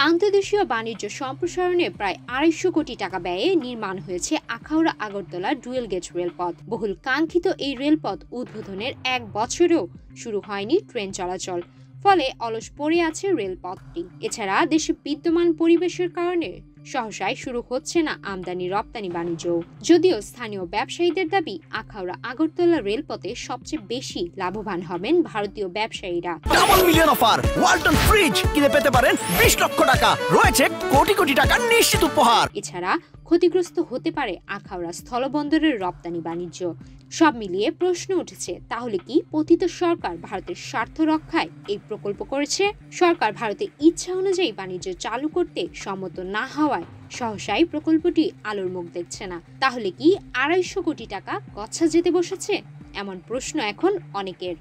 আন্তর্দেশীয় বাণিজ্য সম্প্রসারণে প্রায় ২৫০ কোটি টাকা ব্যয়ে নির্মাণ হয়েছে আখাউড়া আগরতলা ডুয়েল গেজ রেলপথ। বহুল কাঙ্ক্ষিত এই রেলপথ উদ্বোধনের ১ বছরেও শুরু হয়নি ট্রেন চলাচল, ফলে অলস পড়ে আছে রেলপথটি। এছাড়া দেশে বিদ্যমান পরিবেশের কারণে সহসায় শুরু হচ্ছে না আমদানি রপ্তানি বাণিজ্য। যদিও স্থানীয় ব্যবসায়ীদের দাবি, আখাউড়া আগরতলা রেলপথে সবচেয়ে বেশি লাভবান হবেন ভারতীয় ব্যবসায়ীরা। Double million offer, Walton fridge কিনে পেতে পারেন ২০ লক্ষ টাকা, রয়েছে কোটি কোটি টাকার নিশ্চিত উপহার। এছাড়া ক্ষতিগ্রস্ত হতে পারে আখাউড়া স্থলবন্দরের রপ্তানি বাণিজ্য। সব মিলিয়ে প্রশ্ন উঠেছে, তাহলে কি পতিত সরকার ভারতের স্বার্থ রক্ষায় এই প্রকল্প করেছে? সরকার ভারতের ইচ্ছা অনুযায়ী বাণিজ্য চালু করতে সম্মত না হওয়ায় সহসাই প্রকল্পটি আলোর মুখ দেখছে না। তাহলে কি ২৫০ কোটি টাকা গচ্ছা যেতে বসেছে? এমন প্রশ্ন এখন অনেকের।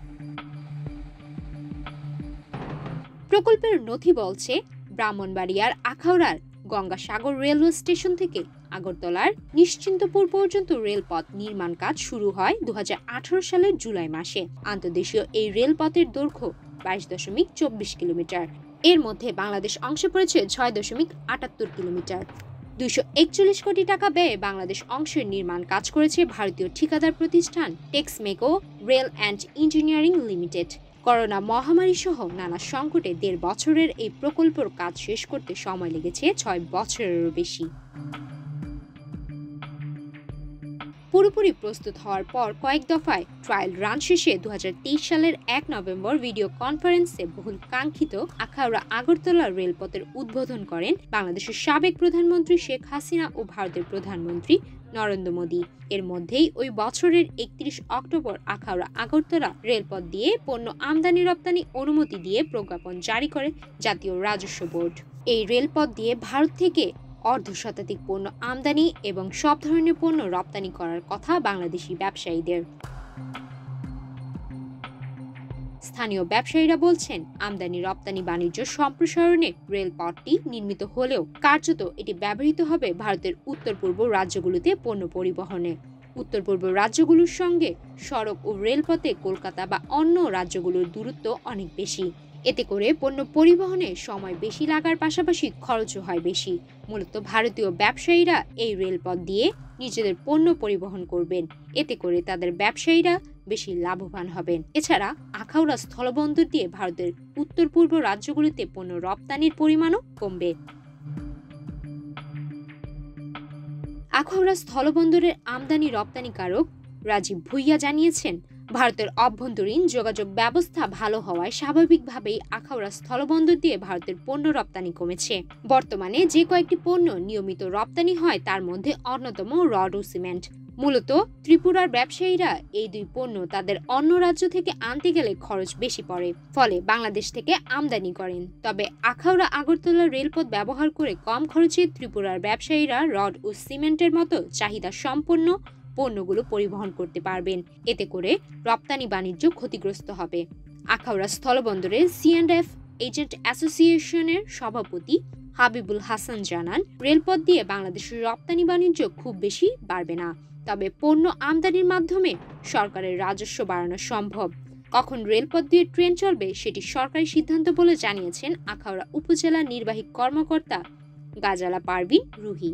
প্রকল্পের নথি বলছে, ব্রাহ্মণবাড়িয়ার আখাউড়ার গঙ্গাসাগর রেলওয়ে স্টেশন থেকে আগরতলার নিশ্চিন্তপুর পর্যন্ত রেলপথ নির্মাণ কাজ শুরু হয় ২০১৮ সালের জুলাই মাসে। আন্তর্দেশীয় এই রেলপথের দৈর্ঘ্য ২২.২৪ কিলোমিটার। এর মধ্যে বাংলাদেশ অংশে পড়েছে ৬.৭৮ কিলোমিটার। ২৪১ কোটি টাকা ব্যয়ে বাংলাদেশ অংশের নির্মাণ কাজ করেছে ভারতীয় ঠিকাদার প্রতিষ্ঠান Texmaco rail and engineering limited. Corona মহামারী সহ নানা সংকটে ১.৫ বছরের এই প্রকল্পের কাজ শেষ করতে সময় লেগেছে ৬ বছরেরও বেশি। পুরোপুরি প্রস্তুত হওয়ার পর কয়েক দফায় ট্রায়াল রান শেষে ২০২৩ সালের ১ নভেম্বর ভিডিও কনফারেন্সে বহুল কাঙ্ক্ষিত আখাউড়া আগরতলা রেলপথের উদ্বোধন করেন বাংলাদেশের সাবেক প্রধানমন্ত্রী শেখ হাসিনা ও ভারতের প্রধানমন্ত্রী নরেন্দ্র মোদী। এর মধ্যেই ওই বছরের ৩১ অক্টোবর আখাউড়া আগরতলা রেলপথ দিয়ে পণ্য আমদানি রপ্তানি অনুমতি দিয়ে প্রজ্ঞাপন জারি করে জাতীয় রাজস্ব বোর্ড। এই রেলপথ দিয়ে ভারত থেকে অর্ধশতাধিক পণ্য আমদানি এবং সব ধরনের পণ্য রপ্তানি করার কথা বাংলাদেশি ব্যবসায়ীদের। স্থানীয় ব্যবসায়ীরা বলছেন, আমদানি রপ্তানি বাণিজ্য সম্প্রসারণে রেলপথটি নির্মিত হলেও কার্যত এটি ব্যবহৃত হবে ভারতের উত্তর পূর্ব রাজ্যগুলোতে পণ্য পরিবহনে। উত্তর পূর্ব রাজ্যগুলোর সঙ্গে সড়ক ও রেলপথে কলকাতা বা অন্য রাজ্যগুলোর দূরত্ব অনেক বেশি। এতে করে পণ্য পরিবহনে সময় বেশি লাগার পাশাপাশি খরচও হয় বেশি। মূলত ভারতীয় ব্যবসায়ীরা এই রেলপথ দিয়ে নিজেদের পণ্য পরিবহন করবেন। এতে করে তাদের ব্যবসায়ীরা বেশি লাভবান হবেন। এছাড়া আখাউড়া স্থলবন্দর দিয়ে ভারতের উত্তর পূর্ব রাজ্যগুলিতে পণ্য রপ্তানির পরিমাণও কমবে। আখাউড়া স্থলবন্দরের আমদানি রপ্তানিকারক রাজীব ভুইয়া জানিয়েছেন, ভারতের অভ্যন্তরীণ যোগাযোগ ব্যবস্থা ভালো হওয়ায় স্বাভাবিকভাবেই আখাউড়া স্থলবন্দর দিয়ে ভারতের পণ্য রপ্তানি কমেছে। বর্তমানে যে কয়েকটি পণ্য নিয়মিত রপ্তানি হয় তার মধ্যে অন্যতম রড ও সিমেন্ট। মূলত ত্রিপুরার ব্যবসায়ীরা এই দুই পণ্য তাদের অন্য রাজ্য থেকে আনতে গেলে খরচ বেশি পড়ে, ফলে বাংলাদেশ থেকে আমদানি করেন। তবে আখাউড়া আগরতলা রেলপথ ব্যবহার করে কম খরচে ত্রিপুরার ব্যবসায়ীরা রড ও সিমেন্টের মতো চাহিদা সম্পন্ন পণ্যগুলো পরিবহন করতে পারবেন। এতে করে রপ্তানি বাণিজ্য ক্ষতিগ্রস্ত হবে। আখাউড়া স্থলবন্দরের C&F এজেন্ট অ্যাসোসিয়েশনের সভাপতি হাবিবুল হাসান জানান, রেলপথ দিয়ে বাংলাদেশের রপ্তানি বাণিজ্য খুব বেশি বাড়বে না, তবে পণ্য আমদানির মাধ্যমে সরকারের রাজস্ব বাড়ানো সম্ভব। কখন রেলপথ দিয়ে ট্রেন চলবে সেটি সরকারি সিদ্ধান্ত বলে জানিয়েছেন আখাউড়া উপজেলা নির্বাহী কর্মকর্তা গাজালা পারভিন রুহি।